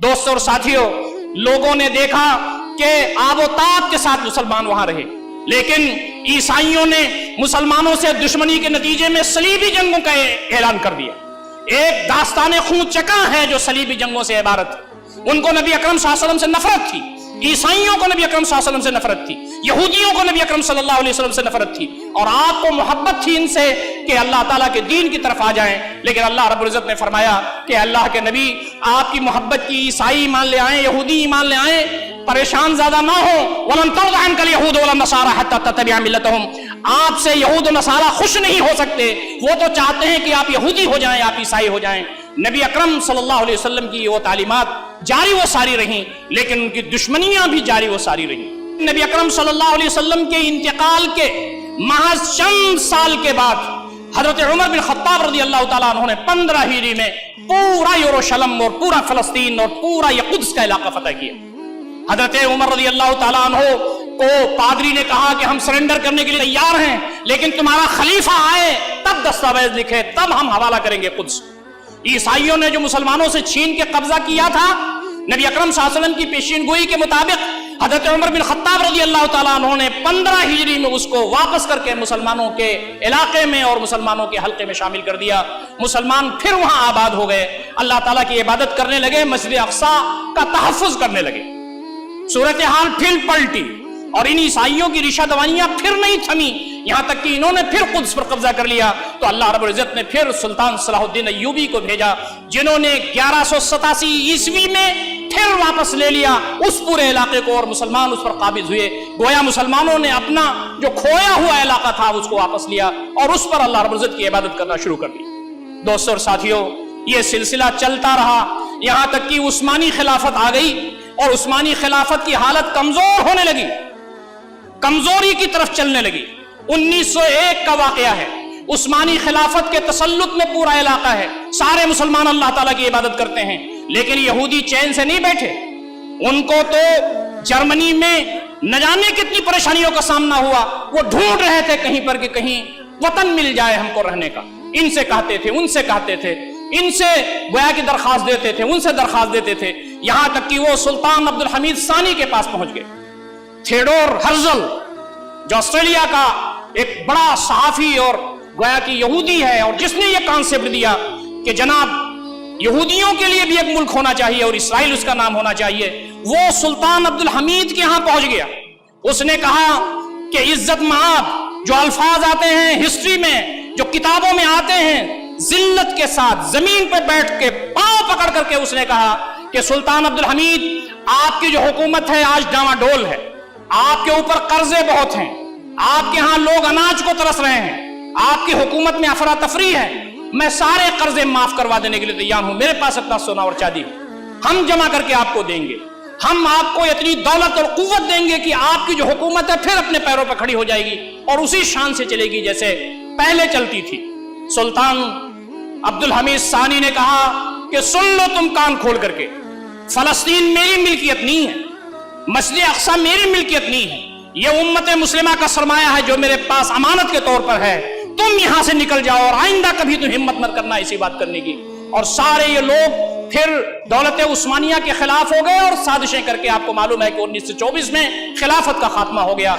दोस्तों और साथियों, लोगों ने देखा कि आबोताब के साथ मुसलमान वहां रहे, लेकिन ईसाइयों ने मुसलमानों से दुश्मनी के नतीजे में सलीबी जंगों का ऐलान कर दिया। एक दास्तान खून चका है जो सलीबी जंगों से इबारत है। उनको नबी अकरम सल्लल्लाहु अलैहि वसल्लम से नफरत थी, ईसाइयों को नबी अकरम सल्लल्लाहु अलैहि वसल्लम से नफरत थी, यहूदियों को नबी अकरम सल्लल्लाहु अलैहि वसल्लम से नफरत थी, और आपको मोहब्बत थी इनसे कि अल्लाह ताला के दीन की तरफ आ जाएं। लेकिन अल्लाह रब्बुल इज्जत ने फरमाया कि अल्लाह के नबी, आपकी मोहब्बत की ईसाई ईमान ले आए, यहूदी ईमान ले आए, परेशान ज्यादा ना हो। वलन तर्दा अनकल यहूद वलन नसारा हत्ता तत्तबिअ मिल्लतहुम, आपसे यहूद और नसारा खुश नहीं हो सकते, वो तो चाहते हैं कि आप यहूदी हो जाएं, आप ईसाई हो जाएं। नबी अकरम सल्लल्लाहु अलैहि वसल्लम की वो तालीमात जारी वो सारी रहीं, लेकिन उनकी दुश्मनियां भी जारी वो सारी रहीं। नबी अकरम सल्लल्लाहु अलैहि वसल्लम के इंतकाल के महज चंद साल के बाद हजरत उमर बिन खत्ताब रज़ी अल्लाह ताला अन्हु ने 15 हिजरी में पूरा यरूशलेम और पूरा फलस्तीन और पूरा यकुद्स का इलाका फतह किया। हजरत उमर रज़ी अल्लाह ताला अन्हु को पादरी ने कहा कि हम सरेंडर करने के लिए तैयार हैं, लेकिन तुम्हारा खलीफा आए तब दस्तावेज लिखे, तब हम हवाला करेंगे कुद्स। ईसाइयों ने जो मुसलमानों से छीन के कब्जा किया था, नबी अकरम सल्लल्लाहु अलैहि वसल्लम की पेशीनगोई के मुताबिक हजरत उमर बिन खत्ताब रज़ी अल्लाह ताला अन्हु ने 15 हिजरी में उसको वापस करके मुसलमानों के इलाके में और मुसलमानों के हल्के में शामिल कर दिया। मुसलमान फिर वहां आबाद हो गए, अल्लाह ताला की इबादत करने लगे, मस्जिद अक्सा का तहफ़्फ़ुज़ करने लगे। सूरत हाल फिर पलटी और इन ईसाइयों की रिश्वतवानियां फिर नहीं थमी, यहां तक कि इन्होंने फिर कुद्स पर कब्जा कर लिया। तो अल्लाह रब्बुल इज्जत ने फिर सुल्तान सलाहुद्दीन अय्यूबी को भेजा, जिन्होंने 1187 ईस्वी में फिर वापस ले लिया उस पूरे इलाके को और मुसलमान उस पर काबिज हुए। गोया मुसलमानों ने अपना जो खोया हुआ इलाका था उसको वापस लिया और उस पर अल्लाह रब्बुल इज्जत की इबादत करना शुरू कर दी। दोस्तों और साथियों, ये सिलसिला चलता रहा, यहां तक कि उस्मानी खिलाफत आ गई और उस्मानी खिलाफत की हालत कमजोर होने लगी, कमजोरी की तरफ चलने लगी। 1901 का वाकया है, उस्मानी खिलाफत के तसल्लुत में पूरा इलाका है, सारे मुसलमान अल्लाह ताला की इबादत करते हैं, लेकिन यहूदी चैन से नहीं बैठे। उनको तो जर्मनी में न जाने कितनी परेशानियों का सामना हुआ, वो ढूंढ रहे थे कहीं पर कि कहीं वतन मिल जाए हमको रहने का। इनसे कहते थे, उनसे कहते थे, इनसे गोया की दरखास्त देते थे, उनसे दरखास्त देते थे, यहां तक कि वो सुल्तान अब्दुल हमीद सानी के पास पहुंच गए। थियोडोर हर्जल जो ऑस्ट्रेलिया का एक बड़ा सहाफी और गोया की यहूदी है और जिसने ये कॉन्सेप्ट दिया कि जनाब यहूदियों के लिए भी एक मुल्क होना चाहिए और इसराइल उसका नाम होना चाहिए, वो सुल्तान अब्दुल हमीद के यहां पहुंच गया। उसने कहा कि इज्जत माब जो अल्फाज आते हैं हिस्ट्री में, जो किताबों में आते हैं, जिल्लत के साथ जमीन पर बैठ के पांव पकड़ करके उसने कहा कि सुल्तान अब्दुल हमीद, आपकी जो हुकूमत है आज डामाडोल है, आपके ऊपर कर्जे बहुत हैं, आपके यहां लोग अनाज को तरस रहे हैं, आपकी हुकूमत में अफरा तफरी है, मैं सारे कर्जे माफ करवा देने के लिए तैयार हूं, मेरे पास इतना सोना और चांदी हम जमा करके आपको देंगे, हम आपको इतनी दौलत और कुव्वत देंगे कि आपकी जो हुकूमत है फिर अपने पैरों पर खड़ी हो जाएगी और उसी शान से चलेगी जैसे पहले चलती थी। सुल्तान अब्दुल हमीद सानी ने कहा कि सुन लो तुम कान खोल करके, फलस्तीन मेरी मिल्कियत नहीं है, मस्जिद अक्सा मेरी मिल्कियत नहीं है, यह उम्मत मुस्लिमा का सरमाया है जो मेरे पास अमानत के तौर पर है, तुम यहां से निकल जाओ और आइंदा कभी तुम हिम्मत मत करना इसी बात करने की। और सारे ये लोग फिर दौलत उस्मानिया के खिलाफ हो गए और साजिशें करके आपको मालूम है कि 1924 में खिलाफत का खात्मा हो गया।